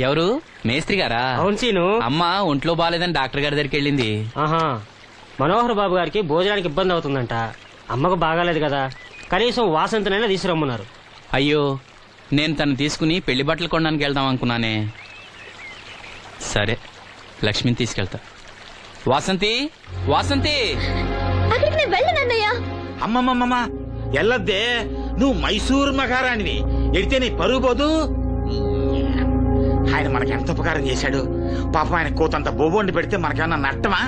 ఎవరు మేస్త్రి గారా? అవును సీను. అమ్మ ఒంట్లో బాగాలేదని డాక్టర్ గారి దగ్గరికి వెళ్ళింది. ఆహా, మనోహర్ బాబు గారికి భోజనానికి ఇబ్బంది అవుతుందంట. అమ్మకు బాగాలేదు కదా, కనీసం వాసంతనైనా తీసుకురమ్మన్నారు. అయ్యో, నేను తను తీసుకుని పెళ్లి బట్టలు కొనడానికి వెళ్దాం అనుకున్నానే. సరే, లక్ష్మిని తీసుకెళ్తా. వాసంతి, వాసంతి! అమ్మమ్మమ్మ ఎల్లద్దే, నువ్వు మైసూరు మహారాణివి. ఎడితే నీ పరుగు పోదు. ఆయన మనకి ఎంత ఉపకారం చేశాడు. పాపం ఆయన కోతంత బోబోండి పెడితే మనకేమన్నా నట్టమా?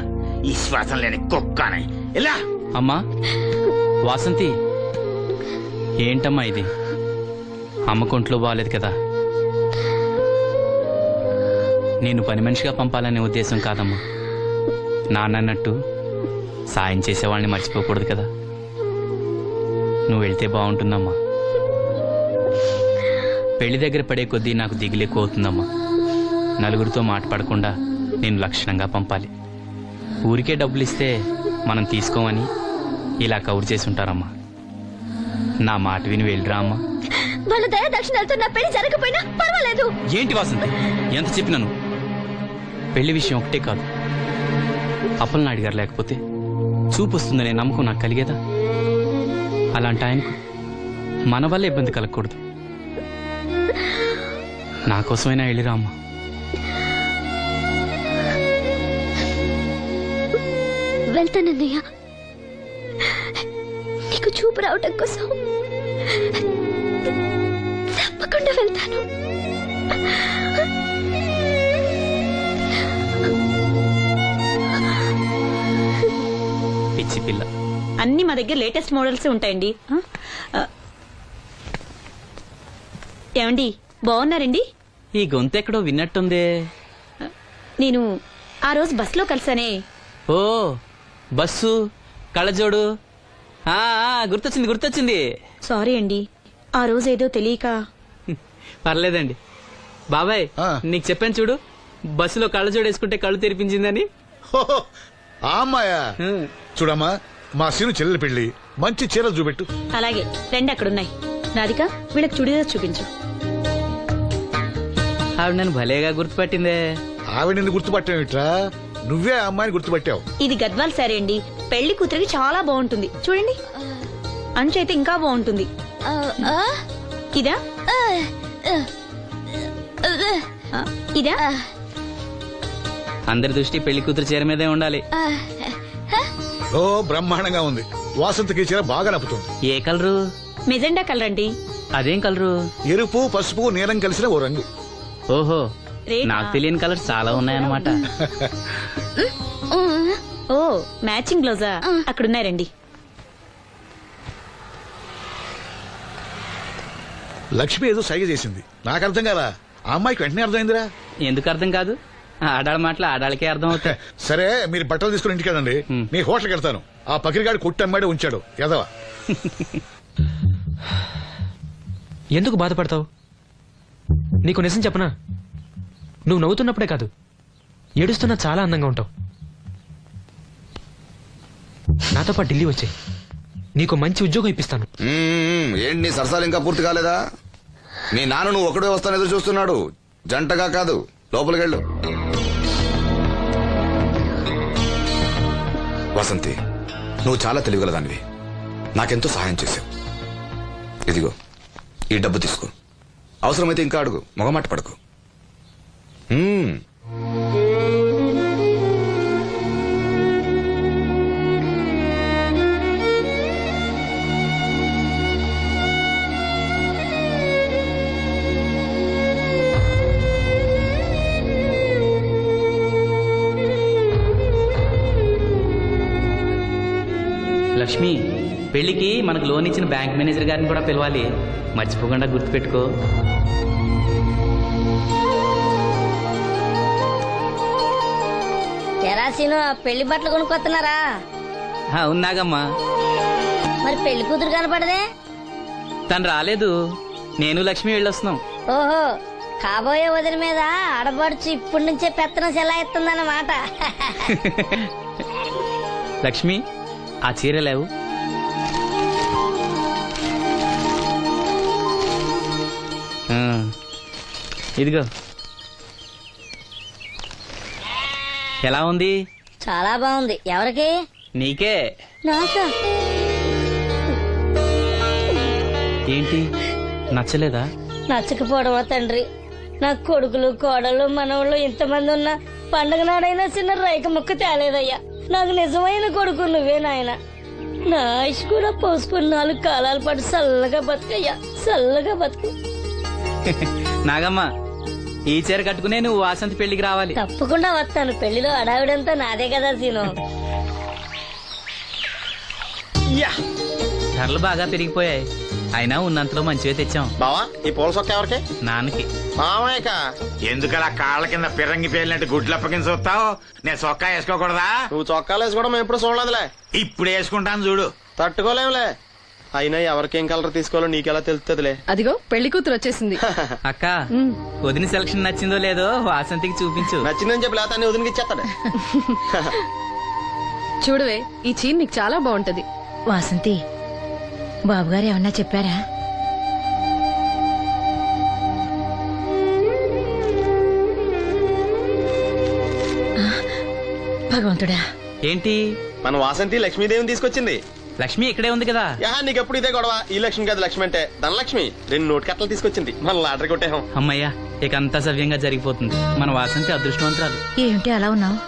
ఈ శ్వాసం లేని కుక్కని ఇలా. అమ్మా వాసంతి, ఏంటమ్మా ఇది? అమ్మకొంట్లో బాగాలేదు కదా. నేను పని మనిషిగా పంపాలనే ఉద్దేశం కాదమ్మా. నాన్నన్నట్టు సాయం చేసేవాళ్ళని మర్చిపోకూడదు కదా. నువ్వు వెళ్తే బాగుంటుందమ్మా. పెళ్లి దగ్గర పడే కొద్దీ నాకు దిగులు ఎక్కువ అవుతుందమ్మా. నలుగురితో మాట పడకుండా నేను లక్షణంగా పంపాలి. ఊరికే డబ్బులు ఇస్తే మనం తీసుకోమని ఇలా కవర్ చేసి ఉంటారమ్మా. నా మాట విని వెళ్ళిరా అమ్మా. వాళ్ళ దయ దక్షిణాలతో నా పెళ్లి జరగకపోయినా పర్వాలేదు. ఏంటి వాసంతి, ఎంత చెప్పినాను? పెళ్లి విషయం ఒకటే కాదు, అప్పలనాయుడు గారు లేకపోతే చూపు వస్తుందనే నమ్మకం నాకు కలిగేదా? అలాంటి ఆయనకు మన వల్ల ఇబ్బంది కలగకూడదు. నా కోసమైనా వెళ్ళిరా అమ్మా. వెళ్తానన్నయ్య, నీకు చూపు రావటం కోసం తప్పకుండా వెళ్తాను. పిచ్చి పిల్ల. అన్ని మా దగ్గర లేటెస్ట్ మోడల్స్ ఉంటాయండి. ఏమండి, బాగున్నారండి? ఈ గొంతు ఎక్కడో విన్నట్టుందే. నేను ఆ రోజు బస్సులో కలిసానే. ఓ, బస్సు, కళ్ళజోడు. గుర్తొచ్చింది గుర్తొచ్చింది. సారీ అండి, ఆ రోజు ఏదో తెలియక. పర్లేదండి బాబాయ్, నీకు చెప్పాను చూడు, బస్సులో కళ్ళజోడు వేసుకుంటే కళ్ళు తెరిపించిందని. అమ్మాయా? చూడమ్మా, మా సీను చెల్లెలి పెళ్లి, మంచి చీరలు చూపెట్టు. అలాగే, రెండు అక్కడున్నాయి. రాధిక, వీళ్ళకి చుడిదార్ చూపించు. ఆవిడ నన్ను భలేగా గుర్తుపట్టిందే. ఆవిడ నిన్ను గుర్తుపట్టావిట్రా? నువ్వే ఆ అమ్మాయిని గుర్తుపట్టావు. ఇది గద్వాల్ సారీ అండి, పెళ్లి కూతురికి చాలా బాగుంటుంది. చూడండి, అంచు అయితే ఇంకా బాగుంటుంది. ఇదా ఇదా? అందరి దృష్టి పెళ్లి కూతురు చీర మీదే ఉండాలి. ఓ, బ్రహ్మాండంగా ఉంది. వాసంతకి చీర బాగా నప్పుతుంది. ఏ కలరు? మెజెండా కలర్ అండి. అదేం కలరు? ఎరుపు, పసుపు, నీలం కలిసిన ఓ రంగు. ఓహో, రేఖ. నాకు తెలియని కలర్స్ చాలా ఉన్నాయన్నమాట. ఓ, మ్యాచింగ్ బ్లౌజా? అక్కడున్నాయి, రండి. లక్ష్మి ఏదో సైగ చేసింది, నాకు అర్థం కాదా. ఆ అమ్మాయికి వెంటనే అర్థమైందిరా. ఎందుకు అర్థం కాదు? ఆడాళ్ళ మాటలు ఆడాళ్ళకే అర్థం అవుతాయి. సరే, మీరు బట్టలు తీసుకుని ఇంటికి వెళ్ళండి. నీ హోటల్కి వెళ్తాను. ఆ పకిరిగాడు కొట్టి అమ్మాడే ఉంచాడు ఎదవా. ఎందుకు బాధపడతావు? నీకు నిజం చెప్పనా, నువ్వు నవ్వుతున్నప్పుడే కాదు, ఏడుస్తున్నా చాలా అందంగా ఉంటావు. నాతో పాటు ఢిల్లీ వచ్చాయి, నీకు మంచి ఉద్యోగం ఇప్పిస్తాను. ఏంటి నీ సరసాలు ఇంకా పూర్తి కాలేదా? నీ నాన్న నువ్వు ఒకడే వస్తాను ఎదురు చూస్తున్నాడు, జంటగా కాదు. లోపలికెళ్ళు. వసంతి, నువ్వు చాలా తెలివిగలదానివి. నాకెంతో సహాయం చేశావు. ఇదిగో ఈ డబ్బు తీసుకో. అవసరమైతే ఇంకా అడుగు, మొగమాట పడకు. లక్ష్మి, పెళ్లికి మనకు లోన్ ఇచ్చిన బ్యాంక్ మేనేజర్ గారిని కూడా పిలవాలి, మర్చిపోకుండా గుర్తుపెట్టుకో. తెరాసీను, పెళ్లి బట్టలు కొనుక్కొస్తున్నారా? ఉన్నాగమ్మా. మరి పెళ్లి కూతురు కనపడదే? తను రాలేదు, నేను లక్ష్మి వెళ్ళొస్తున్నాం. ఓహో, కాబోయే వదిన మీద ఆడబడుచు ఇప్పటి నుంచే పెత్తనం చెల్లాయిస్తుందన్నమాట. లక్ష్మి, ఆ చీర లేవు. ఇదిగో. ఎలా ఉంది? చాలా బాగుంది. ఎవరికి? నీకే. నాకా? ఏంటి నచ్చలేదా? నచ్చకపోవడమా తండ్రి? నాకు కొడుకులు కోడలు మనవాళ్ళు ఇంతమంది ఉన్నా పండగ నాడైనా చిన్న రైక ముక్క తేలేదయ్యా. నాకు నిజమైన కొడుకు నువ్వే నాయన. నా ఆయుష్ కూడా పోసుకుని 4 కాలాల పాటు చల్లగా బతుకయ్యా, చల్లగా బతుకు. నాగమ్మ, ఈ చీర కట్టుకునే నువ్వు వాసంతి పెళ్లికి రావాలి. తప్పకుండా వస్తాను. పెళ్లిలో అడావిడంతా నాదే కదా సీను. ధరలు బాగా పెరిగిపోయాయి. అయినా ఉన్నంతలో మంచివే తెచ్చాం. బావా ఈ పూల సొక్క ఎవరికి? నాన్నకి. మామయ్యక. ఎందుకలా కాళ్ళ కింద పిరంగి పేలినట్టు గుడ్లు అప్పకించి చూస్తావు? నేను చొక్కా వేసుకోకూడదా? నువ్వు చొక్కాలు వేసుకోవడం మేము ఎప్పుడు చూడలేదులే. ఇప్పుడు వేసుకుంటాను చూడు. తట్టుకోలేములే. అయినా ఎవరికేం కలర్ తీసుకోవాలో నీకెలా తెలుస్తుందిలే. అదిగో పెళ్లి కూతురు వచ్చేసింది. అక్క, వదిన సెలక్షన్ నచ్చిందో లేదో వాసంతికి చూపించు. నచ్చిందని చెప్పి లేత వదిలికి ఇచ్చేస్తాడు. చూడవే, ఈ చీర నీకు చాలా బాగుంటది. వాసంతి, బాబుగారు ఏమన్నా చెప్పారా? భగవంతుడా. ఏంటి? మన వాసంతి లక్ష్మీదేవిని తీసుకొచ్చింది. లక్ష్మి ఇక్కడే ఉంది కదా. యా నీకెప్పుడు ఇదే గొడవ. ఈ లక్ష్మి కాదు లక్ష్మి అంటే ధనలక్ష్మి. 2 నోటు కట్టలు తీసుకొచ్చింది. మన లాటరీ కొట్టేహం. అమ్మయ్యా, ఇక అంతా సవ్యంగా జరిగిపోతుంది. మన వాసంతి అదృష్టవంతురాలు. ఏమిటి అలా ఉన్నావు?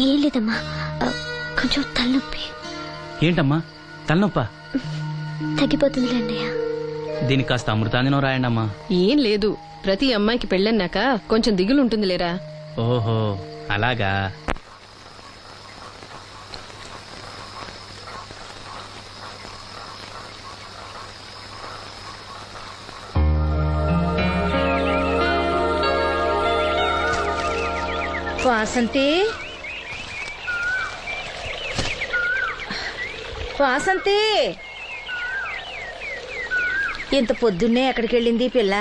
ఏం లేదమ్మా, కొంచెం తలనొప్పి. ఏంటమ్మా తలనొప్పా? తగ్గిపోతుంది అన్నయ్య. దీనికి కాస్త అమృతాంజనం రాయండి అమ్మా. ఏం లేదు, ప్రతి అమ్మాయికి పెళ్ళన్నాక కొంచెం దిగులు ఉంటుంది లేరా. ఓహో అలాగా. వాసంతి, వాసంతి, ఇంత పొద్దున్నే ఎక్కడికి వెళ్ళింది పిల్ల?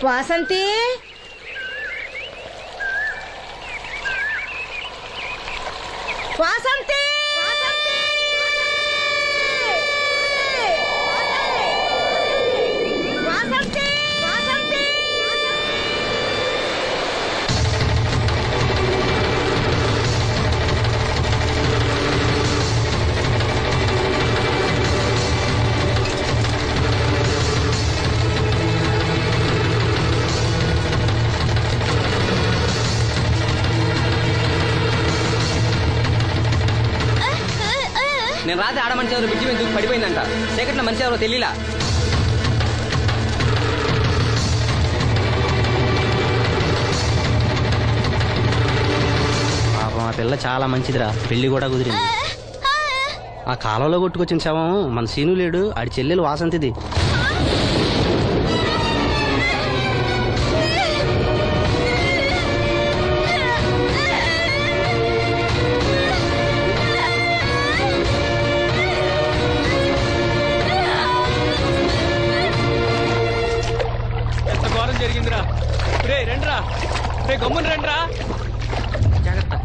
వాసంతి, వాసంతి, వాసంతి, వాసంతి. నేను రాత్రి ఆడ మనిషి ఎవరు బిడ్జి మీద దూకి పడిపోయిందంట. చీకట్లో మనిషి ఎవరో తెలియలా. పాపం ఆ పిల్ల చాలా మంచిదిరా. పెళ్లి కూడా కుదిరింది. ఆ కాలంలో కొట్టుకొచ్చిన శవం మన సీను లేడు, ఆడి చెల్లెలు వాసంతిది. జరిగిందిరా. రే రండ్రా, రే గమ్మున రండ్రా. జాగ్రత్త.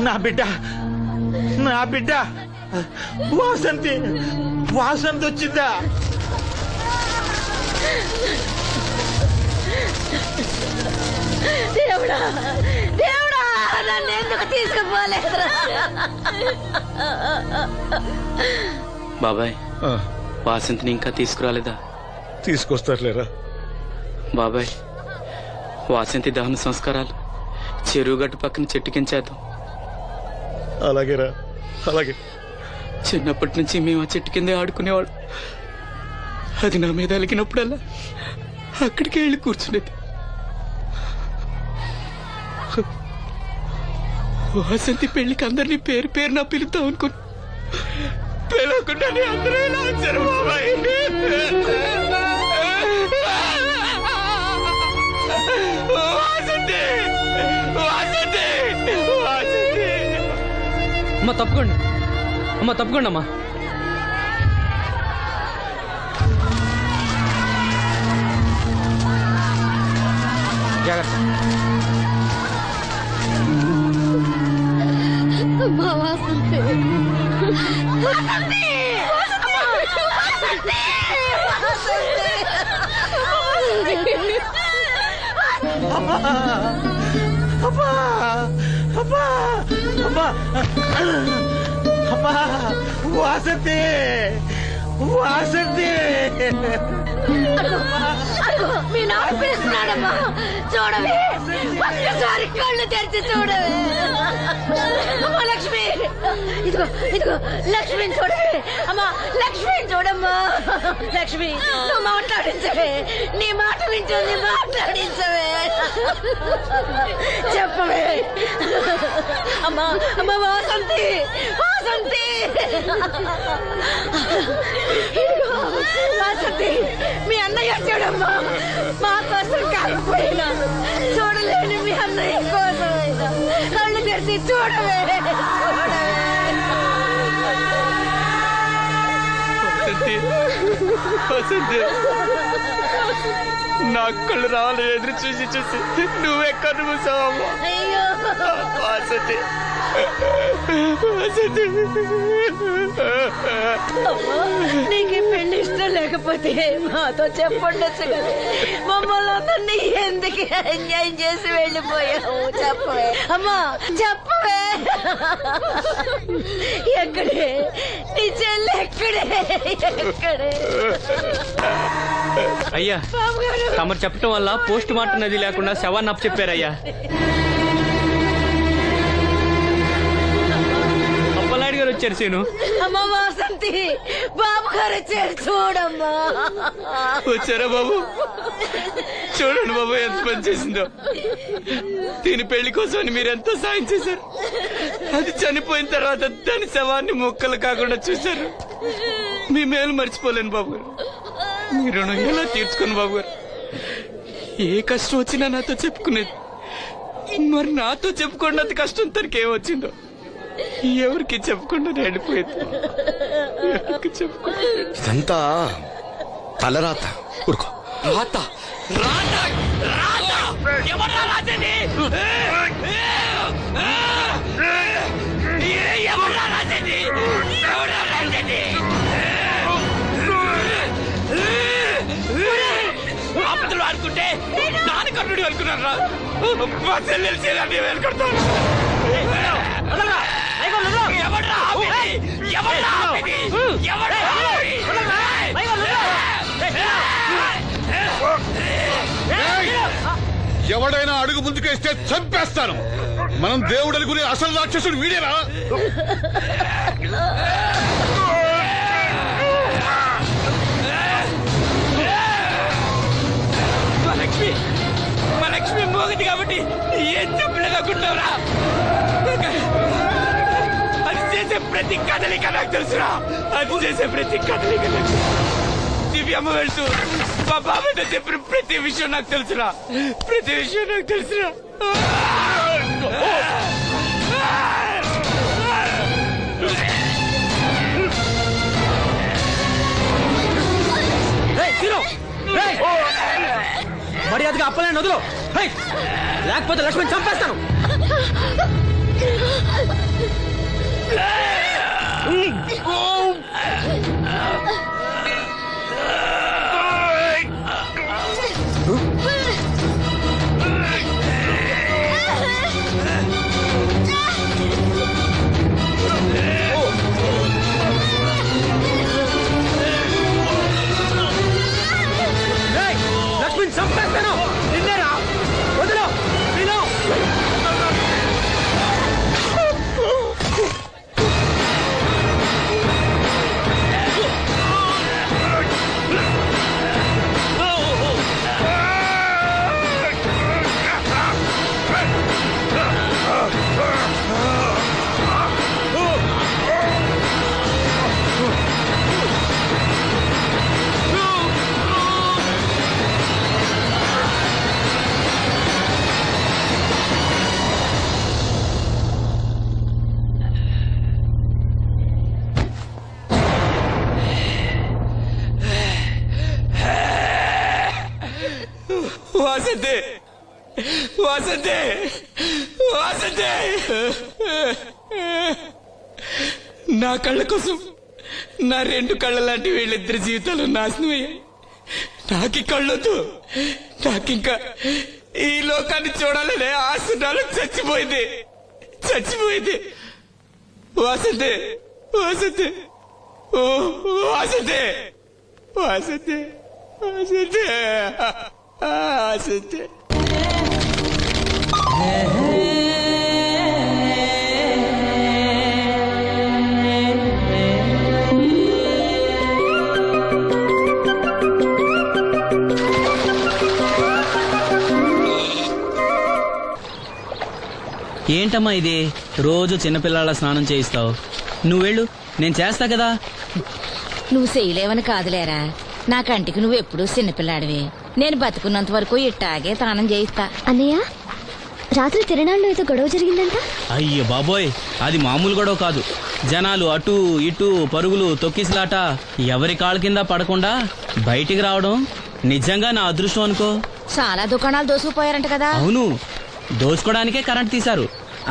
నా బిడ్డ, నా బిడ్డ వాసంతి, వాసంతి వచ్చిందా? దేవుడా, దేవుడా, నన్ను ఎందుకు తీసుకుపోలేదురా? బాబాయ్, వాసంతిని ఇంకా తీసుకురాలేదా? తీసుకొస్తారులేరా. బాబాయ్, వాసంతి దహన సంస్కారాలు చెరువు గట్టు పక్కన చెట్టు కించేద్దాం. అలాగేరా, అలాగే. చిన్నప్పటి నుంచి మేము ఆ చెట్టు కిందే ఆడుకునేవాడు. అది నా మీద అలిగినప్పుడల్లా అక్కడికి వెళ్ళి కూర్చునేది. వాసంతి పెళ్లికి అందరినీ పేరు పేరు నా పిలుద్దాం అనుకుని పిలవకుండానే అందరూ ఇలా వచ్చారు బాబాయ్. వాసంతి, వాసంతి, వాసంతి. అమ్మ తప్పకుండా, అమ్మ తప్పకుండా అమ్మా. జాగ్రత్త. వాసంతి, వాసంతి. మీ నాన్న పిలుస్తున్నాడమ్మా, చూడవే, ఒక్కసారి కళ్ళు తెరిచి చూడవే. అమ్మా లక్ష్మి, ఇదిగో ఇదిగో లక్ష్మిని చూడవే. అమ్మా లక్ష్మిని చూడమ్మా. లక్ష్మి, నువ్వు మాట్లాడించవే, నీ మాట వింటుంది, మాట్లాడించవే, చెప్పవే. అమ్మా అమ్మ వాసంతి, వాసంతి, ఇదిగో వాసంతి, మీ అన్నయ్య చూడమ్మా, మా కోసం కాకపోయినా చూడలేని మీ అన్నయ్య కోసమైనా కళ్ళు తెరిచి చూడవే, చూడవే. వసంతి, నా కళ్ళు రావాలి ఎదురు చూసి చూసి నువ్వెక్కడ మూసావమ్మా. అయ్యో వసంతి, వసంతి. అమ్మా, నీకు ఈ పెళ్లి ఇష్టం లేకపోతే మాతో చెప్పండొచ్చు కదా. మమ్మల్ని అందరినీ ఎందుకు ఎంజాయ్ చేసి వెళ్ళిపోయావు, చెప్పవే. అమ్మా చెప్పవే. ఎక్కడే నీ చెల్లి, ఎక్కడే, ఎక్కడే. అయ్యా, తమరు చెప్పటం వల్ల పోస్ట్ మార్టం నది లేకుండా శవాన్ని అప్పచెప్పారయ్యా. అప్పలనాయుడు గారు వచ్చారు సీను. అమ్మ వాసంతి, బాబు గారు వచ్చారు, చూడమ్మా. వచ్చారా బాబు? చూడండి బాబు ఎంత పని చేసిందో. దీని పెళ్లి కోసం మీరు ఎంతో సాయం చేశారు. అది చనిపోయిన తర్వాత దాని శవాన్ని మొక్కలు కాకుండా చూశారు. మీ మేలు మర్చిపోలేను బాబు గారు. మీ రుణం ఎలా తీర్చుకోను బాబు గారు. ఏ కష్టం వచ్చినా నాతో చెప్పుకునేది. మరి నాతో చెప్పుకున్నంత కష్టం తనకి ఏమొచ్చిందో ఎవరికి చెప్పకుండా వెళ్ళిపోయేది. ఎవరికి చెప్పకుండా. ఇదంతా తలరాత. ఊరుకో. రాత, రాత, రాత. ఎవరా రాజని? ఎవరా రాజని? ఎవరా రాజని? ఆపదలు అనుకుంటే నాన్నకర్ణుడు అనుకున్నారా? మా చెల్లెలు చేయాలని వెళ్ళుకుంటాను. ఎవడ్రా ఆపేది? ఎవడ్రా ఆపేది? ఎవడ్రా ఆపేది? ఎవడైనా అడుగు ముందుకేస్తే చంపేస్తాను. మనం దేవుడు అనుకునే అసలు రాక్షసుడు వీడేనా? మా లక్ష్మి మోగది కాబట్టి ఏం చెప్పలేదు అనుకుంటావురా? అది చేసే ప్రతి కదలిక నాకు తెలుసురా. అది చేసే ప్రతి కదలిక నాకు. దివ్యమ్మ వెళ్తూ మా బాబాయ్తో చెప్పిన ప్రతి విషయం నాకు తెలుసురా. ప్రతి విషయం నాకు తెలుసురా. మర్యాదగా అప్పలేని వదులు, లేకపోతే లక్ష్మణ్ చంపేస్తాను. లక్ష్మణ్ చంపేస్తాను. నిన్నేరా, వదులు. వాసంతి వాసంతి నా కళ్ళ కోసం నా రెండు కళ్ళ లాంటి వీళ్ళిద్దరి జీవితాలు నాశనం అయ్యాయి. నాకి కళ్ళొద్దు, నాకింకా ఈ లోకాన్ని చూడాలనే ఆశ నాలో చచ్చిపోయింది. వాసంతి వాసంతి ఓ వాసంతి వాసంతి వాసంతి వాసంతి. ఏంటమ్మా ఇది, రోజు చిన్నపిల్లల స్నానం చేయిస్తావు? నువ్వు వెళ్ళు, నేను చేస్తా కదా. నువ్వు చేయలేవని కాదులేరా, నా కంటికి నువ్వు ఎప్పుడూ చిన్నపిల్లాడివి. నేను బతుకున్నంత వరకు ఇట్టాగే తానం చేయిస్తా. అన్నయ్య, రాత్రి తిరణాల్లో ఏదో గొడవ జరిగిందంట. అయ్యో బాబోయ్, అది మామూలు గొడవ కాదు. జనాలు అటు ఇటు పరుగులు, తొక్కిసలాట, ఎవరి కాళ్ళ కింద పడకుండా బయటికి రావడం నిజంగా నా అదృష్టం అనుకో. చాలా దుకాణాలు దోసుకుపోయారంట కదా. అవును, దోచుకోవడానికే కరెంట్ తీశారు.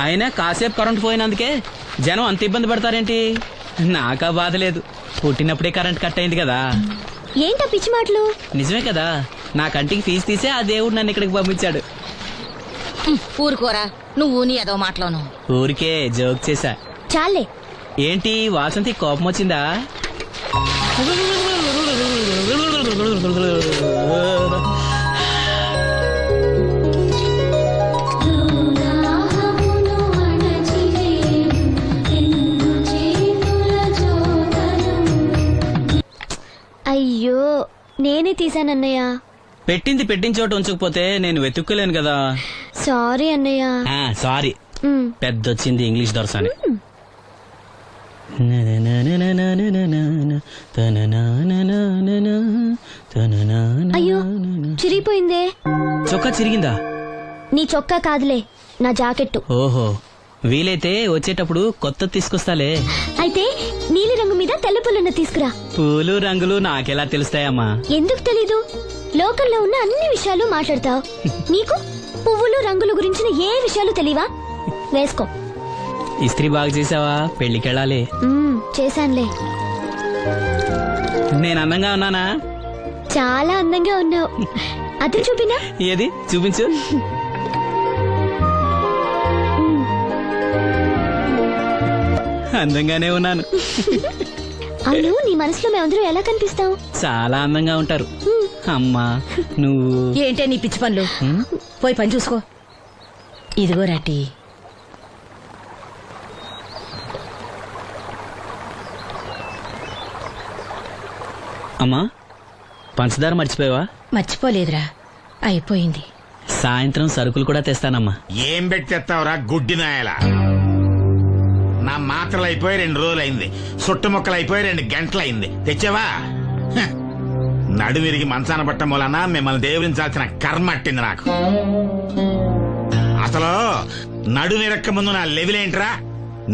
అయినా కాసేపు కరెంట్ పోయినందుకే జనం అంత ఇబ్బంది పడతారేంటి? నాకా బాధ లేదు, పుట్టినప్పుడే కరెంట్ కట్ అయింది కదా. ఏంటా పిచ్చి మాటలు? నిజమే కదా, నా కంటికి ఫీజు తీసే ఆ దేవుడు నన్ను ఇక్కడికి పంపించాడు. ఊరుకోరా, నువ్వు నీ ఏదో మాటలోను. ఊరికే జోక్ చేశా. చాలే. ఏంటి వాసంతి కోపం వచ్చిందా? అయ్యో, నేనే తీసానన్నయ్య. పెట్టింది పెట్టిన చోట ఉంచకపోతే నేను వెతుక్కోలేను కదా. సారీ అన్నయ్య. సారీ. పెద్దొచ్చింది ఇంగ్లీష్ దొరసాని. అయ్యో, చిరిగిపోయిందే. చొక్కా చిరిగిందా? నీ చొక్కా కాదులే, నా జాకెట్టు. ఓహో, వీలైతే వచ్చేటప్పుడు కొత్త తీసుకొస్తాలే. అయితే నీలి రంగు మీద తెల్ల పుల్లన్న తీసుకురా. పూలు రంగులు నాకెలా తెలుస్తాయమ్మా? ఎందుకు తెలీదు? లోకల్లో ఉన్న అన్ని విషయాలు మాట్లాడతావు. నీకు పువ్వులు రంగుల గురించిన ఏ విషయాలు తెలియవా? వేసుకో. ఇస్త్రీ బాగా చేసావా? పెళ్లికెళ్ళాలి. చేశానులే. నేను అందంగా ఉన్నానా? చాలా అందంగా ఉన్నావు. అది చూపినా? ఏది చూపించు. అందంగానే ఉన్నాను. అవును, నీ మనసులో మేమందరూ ఎలా కనిపిస్తావు? చాలా అందంగా ఉంటారు. అమ్మా నువ్వు ఏంటే నీ పిచ్చి పనులు? పోయి పని చూసుకో. ఇదిగో రాటి. అమ్మా, పంచదార మర్చిపోయావా? మర్చిపోలేదురా, అయిపోయింది. సాయంత్రం సరుకులు కూడా తెస్తానమ్మా. ఏం పెట్టి తెస్తావురా గుడ్డి నాయలా? నా మాత్రలు అయిపోయి 2 రోజులైంది, సుట్టుముక్కలు అయిపోయి 2 గంటలైంది. తెచ్చావా? నడుమిరిగి మంచాన పట్టం వలన మిమ్మల్ని దేవురించాల్సిన కర్మ అట్టింది నాకు. అసలు నడుమిరక్క ముందు నా లెవెలేంట్రా?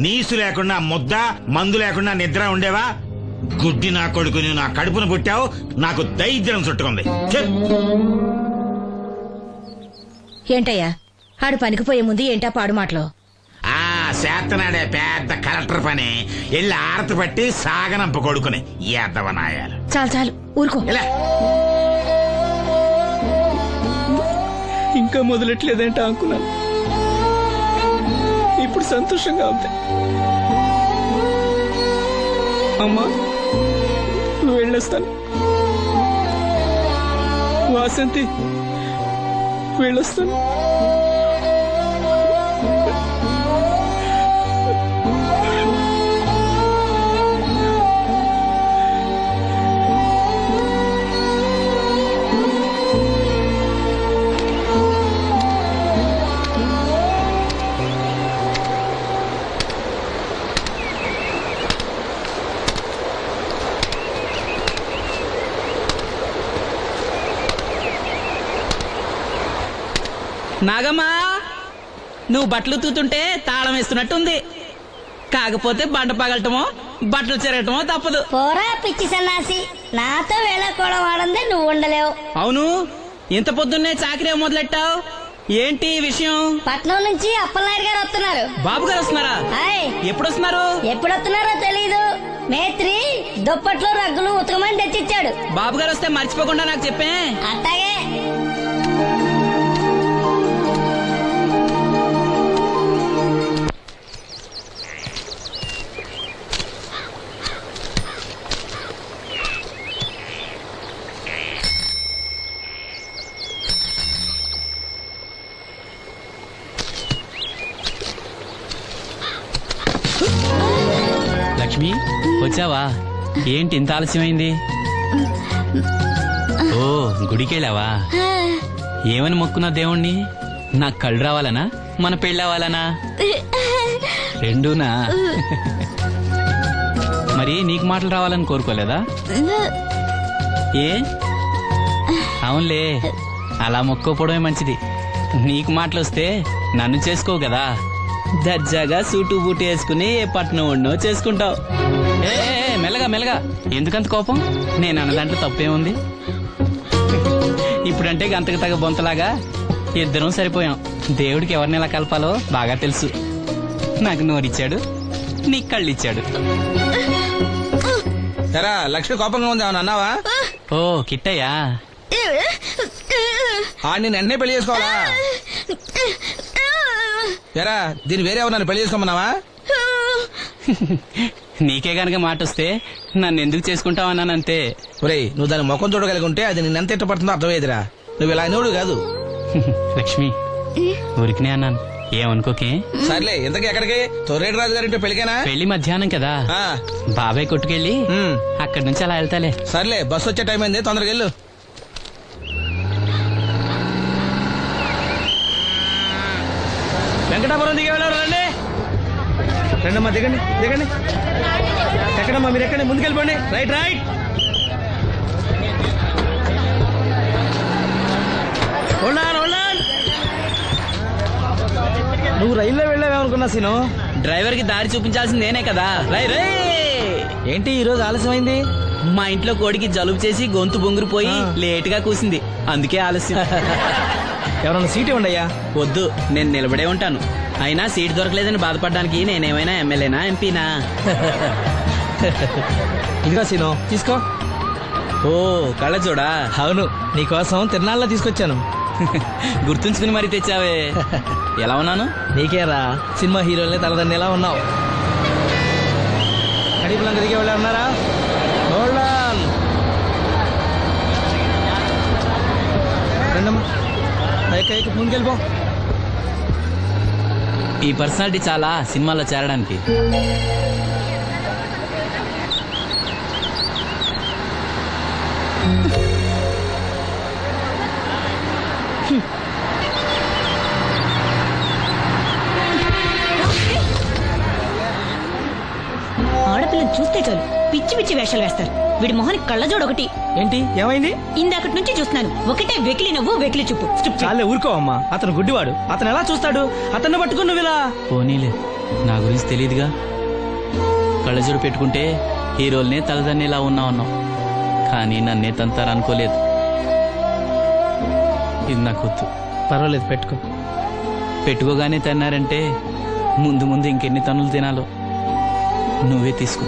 నీసు లేకుండా ముద్ద, మందు లేకుండా నిద్ర ఉండేవా? గుడ్డి నా కొడుకుని నా కడుపును పుట్టావు, నాకు దైద్యం చుట్టుకుంది. ఏంటయ్యా, ఆడు పనికిపోయే ముందు ఏంటా పాడు మాటలు? చేతనాడే పెద్ద కలెక్టర్ పని. ఎల్లి ఆరతి పట్టి సాగనంప కొడుకుని ఎద్దవనాయాలు. చాలు చాలు, ఊరుకో. ఇంకా మొదలెట్లేదంటే అనుకున్నాను. ఇప్పుడు సంతోషంగా ఉంది. అమ్మా, నువ్వు వెళ్ళొస్తాను. వాసంతి, వెళ్ళొస్తాను. నాగమ్మా, నువ్వు బట్టలు తూతుంటే తాళం వేస్తున్నట్టుంది. కాకపోతే బండ పగలటమో బట్టలు చెరగటమో తప్పదు. పోరా పిచ్చి సన్నాసి, నాతో వేళ కూడా వాడందే నువ్వు ఉండలేవు. అవును, ఇంత పొద్దున్నే చాకరీ మొదలెట్టావు? ఏంటి విషయం? పట్నం నుంచి అప్పలనాయుడు గారు వస్తున్నారు. బాబు గారు వస్తున్నారా? హాయ్. ఎప్పుడు వస్తున్నారు? ఎప్పుడు వస్తున్నారో తెలీదు. మేత్రి దుప్పట్లో రగ్గులు ఉతకమని తెచ్చిచ్చాడు. బాబు గారు వస్తే మర్చిపోకుండా నాకు చెప్పే. అట్టాగే. లక్ష్మి వచ్చావా? ఏంటి ఇంత ఆలస్యమైంది? ఓ గుడికెళ్ళావా? ఏమని మొక్కున్నా దేవుణ్ణి? నాకు కళ్ళు రావాలనా, మన పెళ్ళవాలనా? రెండూనా? మరి నీకు మాటలు రావాలని కోరుకోలేదా? ఏ అవునులే, అలా మొక్కోపోవడమే మంచిది. నీకు మాటలు వస్తే నన్ను చేసుకోవు కదా, దర్జాగా సూటు బూటు వేసుకుని ఏ పట్నం ఉండో చేసుకుంటావు. ఏ మెల్లగా మెల్లగా, ఎందుకంత కోపం? నేను అన్న దాంట్లో తప్పేముంది? ఇప్పుడంటే గంతకు తగ్గ బొంతలాగా ఇద్దరం సరిపోయాం. దేవుడికి ఎవరిని ఎలా కలపాలో బాగా తెలుసు. నాకు నోరిచ్చాడు, నీకు కళ్ళు ఇచ్చాడు. లక్ష్మి కోపంగా ఉంది, ఏమన్నా అన్నావా? ఓ కిట్టయ్యా, నేను వెంటనే పెళ్లి చేసుకోవాలా? ఎరా దీన్ని వేరే ఎవరు పెళ్లి చేసుకోమన్నావా? నీకే గనక మాట వస్తే నన్ను ఎందుకు చేసుకుంటావన్నానంతే. ఒరేయ్, నువ్వు దాని ముఖం చూడగలిగి ఉంటే అది నిన్నెంత ఇష్టపడుతుందో అర్థమయ్యేదిరా. నువ్వు ఇలా అనేవాడు కాదు. లక్ష్మి ఊరికినే అన్నాను, ఏమనుకోకే. సర్లే, ఇంతకీ ఎక్కడికి? తొర్రేటి రాజు గారింటే పెళ్లికేనా? పెళ్లి మధ్యాహ్నం కదా, బాబాయ్ కొట్టుకెళ్ళి అక్కడి నుంచి అలా వెళ్తాలే. సర్లే, బస్సు వచ్చే టైం అయింది, తొందరగా వెళ్ళు. వెంకటాపురం దిగే వెళ్ళారు, రండి రండమ్మా, దిగండి దిగండి. ఎక్కడమ్మా మీరు? ఎక్కండి, ముందుకెళ్ళిపోండి. Right right. నువ్వు రైల్లో వెళ్ళావేమనుకున్నా సీను. డ్రైవర్ కి దారి చూపించాల్సింది నేనే కదా. ఏంటి ఈ రోజు ఆలస్యమైంది? మా ఇంట్లో కోడికి జలుబు చేసి గొంతు బొంగురుపోయి లేట్ గా కూసింది, అందుకే ఆలస్యం. ఎవరన్నా సీట్ ఇవ్వండి అయ్యా. వద్దు, నేను నిలబడే ఉంటాను. అయినా సీట్ దొరకలేదని బాధపడడానికి నేనేమైనా ఎమ్మెల్యేనా, ఎంపీనా? ఇదిగో సీను, తీసుకో. ఓ కళ్ళ చూడా. అవును, నీకోసం తిరునాళ్ళ తీసుకొచ్చాను. గుర్తుంచుకుని మరి తెచ్చావే. ఎలా ఉన్నాను? నీకేరా, సినిమా హీరోలనే తలదండి ఎలా ఉన్నావు. కడిపులంక దిగే వాళ్ళు ఉన్నారా? రండమ్మా, ముందుకెళ్ళిపో. ఈ పర్సనాలిటీ చాలా సినిమాల్లో చేరడానికి. ఆడపిల్లని చూస్తే చాలు పిచ్చి పిచ్చి వేషాలు వేస్తారు. వీడి మొహానికి కళ్ళజోడు ఒకటి. ఏంటి ఏమైంది? ఇందాకటి నుంచి చూస్తున్నాను, ఒకటే వెకిలి నవ్వు, వెకిలి చూపు. చాలే ఊరుకోవమ్మా, అతను గుడ్డివాడు. అతను ఎలా చూస్తాడు? అతన్ని పట్టుకుని నువ్వు ఇలా. పోనీలే, నా గురించి తెలియదుగా. కళ్ళజోడు పెట్టుకుంటే హీరోల్నే తలదన్నేలా ఉన్నావు, కానీ నన్నే తంతారనుకోలేదు. ఇది నాకు వద్దు. పర్వాలేదు, పెట్టుకో. పెట్టుకోగానే తన్నారంటే ముందు ముందు ఇంకెన్ని తన్నులు తినాలో. నువ్వే తీసుకో.